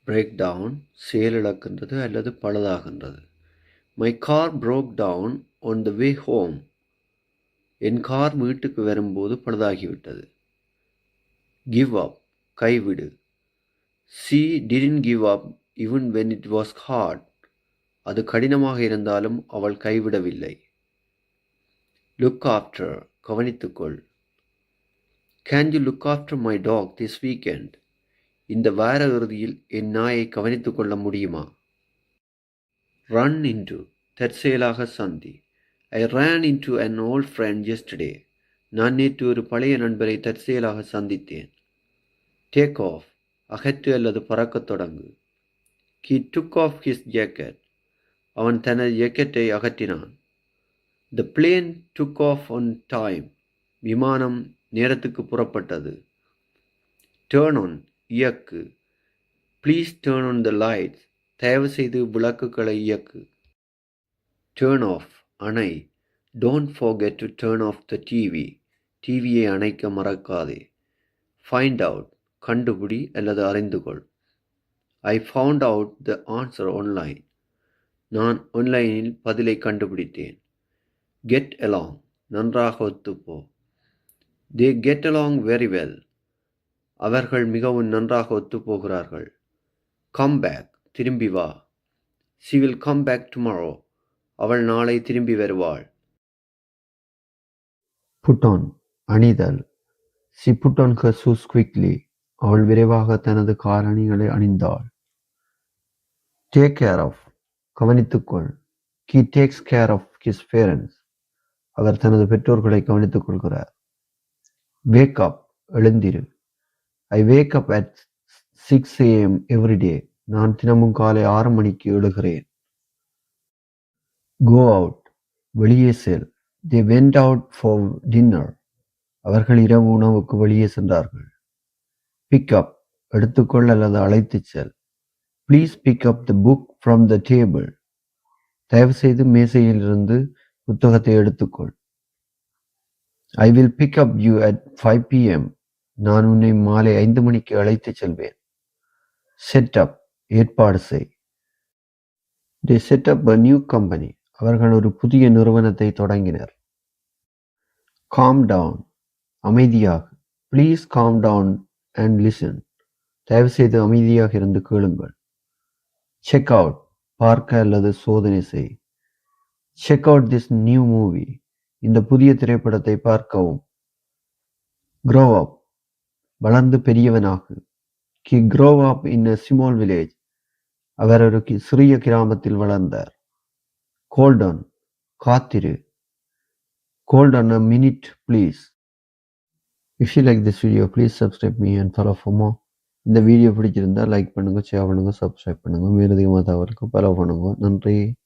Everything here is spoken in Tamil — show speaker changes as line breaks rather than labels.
பிரேக் டவுன் செயலிழக்கின்றது அல்லது பழுதாகின்றது. My car broke down on the way home. என் கார் வீட்டுக்கு வரும்போது பழுதாகிவிட்டது. கிவ் அப் கைவிடு. she didn't give up even when it was hard. அது கடினமாக இருந்தாலும் அவள் கைவிடவில்லை. லுக் ஆஃப்டர் கவனித்துக்கொள். Can you look after my dog this weekend? இந்த வார இறுதியில் என் நாயை கவனித்துக் கொள்ள முடியுமா? ரன் இன்டு தற்செயலாக சந்தி. ஐ ran into an old friend yesterday. நான் நேற்று ஒரு பழைய நண்பரை தற்செயலாக சந்தித்தேன். டேக் ஆஃப் அகற்று அல்லது பறக்கத் தொடங்கு. He took off his jacket. அவன் தனது ஜாக்கெட்டை அகற்றினான். The plane took off on time. விமானம் நேரத்துக்கு புறப்பட்டது. Turn on இயக்கு. Please turn on the lights. தயவு செய்து விளக்குகளை இயக்கு. Turn off அணை. Don't forget to turn off the TV. டிவியை அணைக்க மறக்காதே. Find out கண்டுபிடி அல்லது அறிந்து கொள். I found out the answer online. நான் ஆன்லைனில் பதிலை கண்டுபிடித்தேன். Get along நன்றாக ஒத்துப்போ. They get along very well. அவர்கள் மிகவும் நன்றாக ஒத்துப்போகிறார்கள். Come back திரும்பி வா. She will come back tomorrow. அவள் நாளை திரும்பி வருவாள். Put on அணிதல். She put on her shoes quickly. அவள் விரைவாக தனது காலணிகளை அணிந்தாள். Take care of கவனித்துக்கொள். He takes care of his parents. அவர் தனது பெற்றோர்களை கவனித்துக் கொள்கிறார். Wake up எழுந்திரு. I wake up at 6 a.m. every day. நான் தினமும் காலை 6 மணிக்கு எழுகிறேன். Go out வெளியே செல். They went out for dinner. அவர்கள் இரவு உணவுக்கு வெளியே சென்றார்கள். Pick up எடுத்துக்கொள் அல்லது அழைத்துச் செல். Please pick up the book from the table. தயவு செய்து மேசையிலிருந்து புத்தகத்தை எடுத்துக்கொள். I will pick up you at 5 p.m. நான் உன்னை மாலை 5 மணிக்கு அழைத்துச் செல்வேன். Set up ஏற்பாடு செய். They set up a new company. அவர்கள் ஒரு புதிய நிறுவனத்தை தொடங்கினர். Calm down அமைதியாக. Please calm down and listen. தயவு செய்து அமைதியாக இருந்து கேளுங்கள். Check out பார்க்க அல்லது சோதனை செய். Check out this new movie. இந்த புதிய திரைப்படத்தை பார்க்கவும். Grow up வளர்ந்து பெரியவனாகு. He grew up in a small village. அவர் ஒரு சிறிய கிராமத்தில் வளர்ந்தார். Hold on காத்திரு. Hold on a minute please. If you like this video, please subscribe me and follow for more. இந்த வீடியோ பிடிச்சிருந்தா லைக் பண்ணுங்க, ஷேர் பண்ணுங்க, சப்ஸ்கிரைப் பண்ணுங்க. மேலதிகமாக தகவலுக்கு ஃபாலோ பண்ணுங்க. நன்றி.